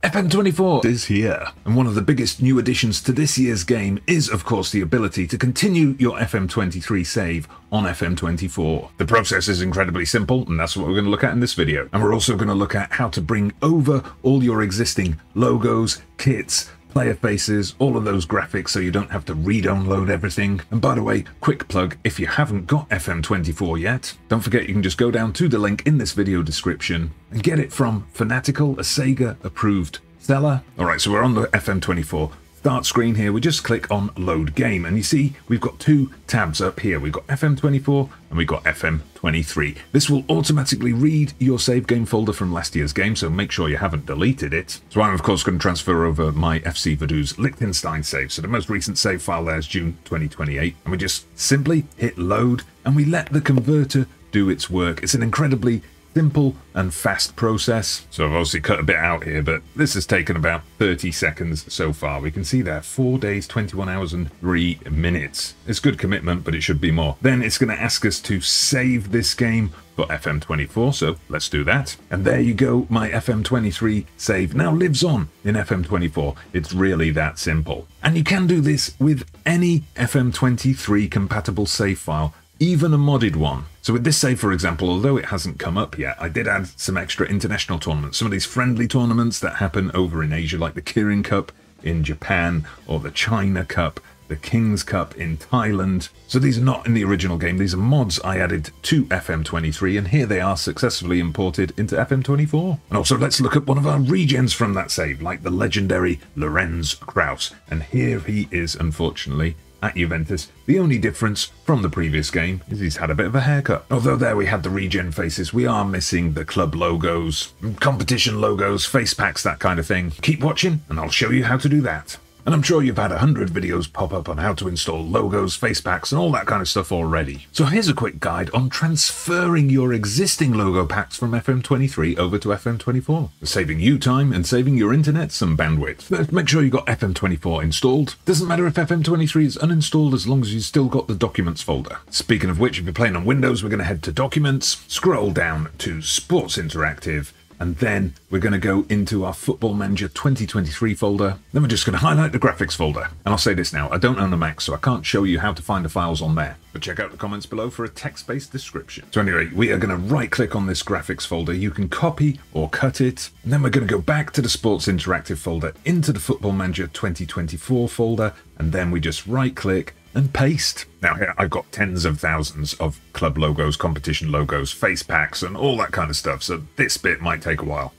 FM24 is here, and one of the biggest new additions to this year's game is, of course, the ability to continue your FM23 save on FM24. The process is incredibly simple, and that's what we're going to look at in this video. And we're also going to look at how to bring over all your existing logos, kits, player faces, all of those graphics so you don't have to re-download everything. And by the way, quick plug, if you haven't got FM24 yet, don't forget you can just go down to the link in this video description and get it from Fanatical, a Sega approved seller. Alright, so we're on the FM24 start screen here. We just click on load game, and you see we've got two tabs up here. We've got FM24 and we've got FM23. This will automatically read your save game folder from last year's game, so make sure you haven't deleted it. So I'm of course going to transfer over my FC Vaduz Liechtenstein save. So the most recent save file there is June 2028, and we just simply hit load and we let the converter do its work. It's an incredibly simple and fast process. So I've obviously cut a bit out here, but this has taken about 30 seconds so far. We can see there 4 days, 21 hours and 3 minutes. It's good commitment, but it should be more. Then it's going to ask us to save this game for FM24, so let's do that. And there you go, my FM23 save now lives on in FM24. It's really that simple. And you can do this with any FM23 compatible save file, even a modded one. So with this save, for example, although it hasn't come up yet, I did add some extra international tournaments, some of these friendly tournaments that happen over in Asia, like the Kirin Cup in Japan, or the China Cup, the King's Cup in Thailand. So these are not in the original game, these are mods I added to FM23, and here they are successfully imported into FM24. And also let's look at one of our regens from that save, like the legendary Lorenz Krauss. And here he is, unfortunately, at Juventus. The only difference from the previous game is he's had a bit of a haircut. Although there we had the regen faces, we are missing the club logos, competition logos, face packs, that kind of thing. Keep watching and I'll show you how to do that. And I'm sure you've had 100 videos pop up on how to install logos, face packs, and all that kind of stuff already. So here's a quick guide on transferring your existing logo packs from FM23 over to FM24, saving you time and saving your internet some bandwidth. First, make sure you've got FM24 installed. Doesn't matter if FM23 is uninstalled as long as you've still got the Documents folder. Speaking of which, if you're playing on Windows, we're going to head to Documents, scroll down to Sports Interactive, and then we're going to go into our Football Manager 2023 folder. Then we're just going to highlight the graphics folder. And I'll say this now, I don't own a Mac, so I can't show you how to find the files on there. But check out the comments below for a text-based description. So anyway, we are going to right-click on this graphics folder. You can copy or cut it. And then we're going to go back to the Sports Interactive folder, into the Football Manager 2024 folder, and then we just right-click and paste. Now here I've got tens of thousands of club logos, competition logos, face packs, and all that kind of stuff, so this bit might take a while.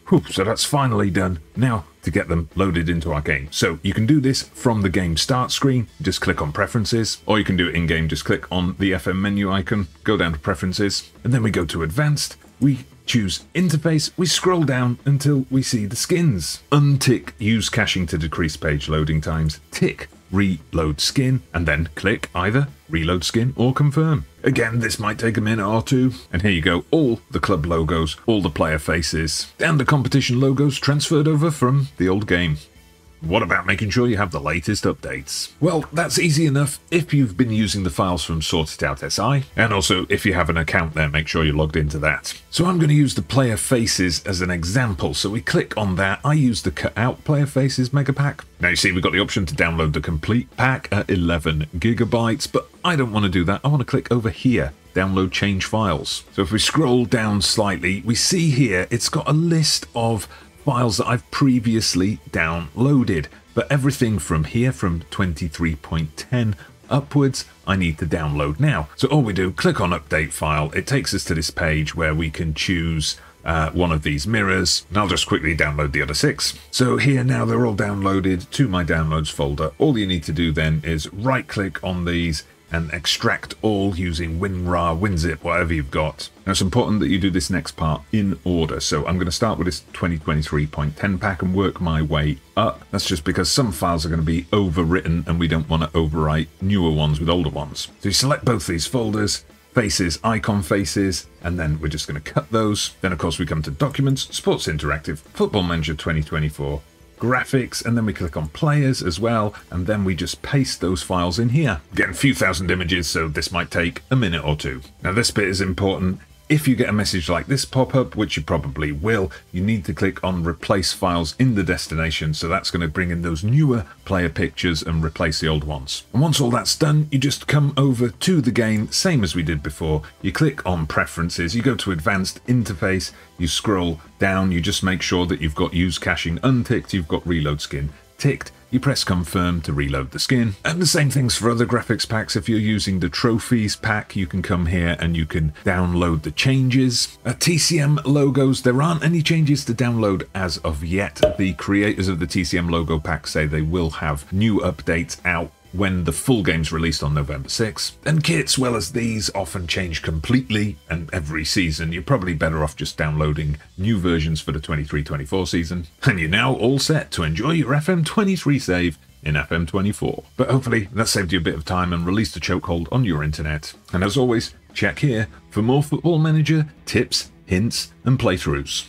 Whew, so that's finally done. Now to get them loaded into our game. So you can do this from the game start screen, just click on preferences, or you can do it in game, just click on the FM menu icon, go down to preferences, and then we go to advanced, we choose interface, we scroll down until we see the skins. Untick use caching to decrease page loading times, tick reload skin, and then click either reload skin or confirm. Again, this might take a minute or two, and here you go, all the club logos, all the player faces, and the competition logos transferred over from the old game. What about making sure you have the latest updates? Well, that's easy enough if you've been using the files from Sorted Out SI, and also if you have an account there, make sure you're logged into that. So I'm going to use the player faces as an example, so we click on that. I use the cut out player faces mega pack. Now you see we've got the option to download the complete pack at 11 gigabytes, but I don't want to do that. I want to click over here, download change files. So if we scroll down slightly, we see here it's got a list of files that I've previously downloaded, but everything from here, from 23.10 upwards, I need to download now. So all we do, click on update file, it takes us to this page where we can choose one of these mirrors, and I'll just quickly download the other 6. So here now they're all downloaded to my downloads folder. All you need to do then is right click on these and extract all using WinRAR, WinZip, whatever you've got. Now it's important that you do this next part in order, so I'm going to start with this 2023.10 pack and work my way up. That's just because some files are going to be overwritten and we don't want to overwrite newer ones with older ones. So you select both these folders, faces, icon faces, and then we're just going to cut those. Then of course we come to Documents, Sports Interactive, Football Manager 2024, graphics, and then we click on players as well, and then we just paste those files in here. Getting a few thousand images, so this might take a minute or two. Now this bit is important. If you get a message like this pop up, which you probably will, you need to click on replace files in the destination, so that's going to bring in those newer player pictures and replace the old ones. And once all that's done, you just come over to the game, same as we did before. You click on preferences, you go to advanced interface, you scroll down, you just make sure that you've got use caching unticked, you've got reload skin ticked, you press confirm to reload the skin. And the same things for other graphics packs. If you're using the trophies pack, you can come here and you can download the changes. TCM logos, there aren't any changes to download as of yet. The creators of the TCM logo pack say they will have new updates out when the full game's released on November 6th. And kits, well, as these often change completely and every season, you're probably better off just downloading new versions for the 23-24 season. And you're now all set to enjoy your FM23 save in FM24. But hopefully that saved you a bit of time and released a chokehold on your internet. And as always, check here for more Football Manager tips, hints and playthroughs.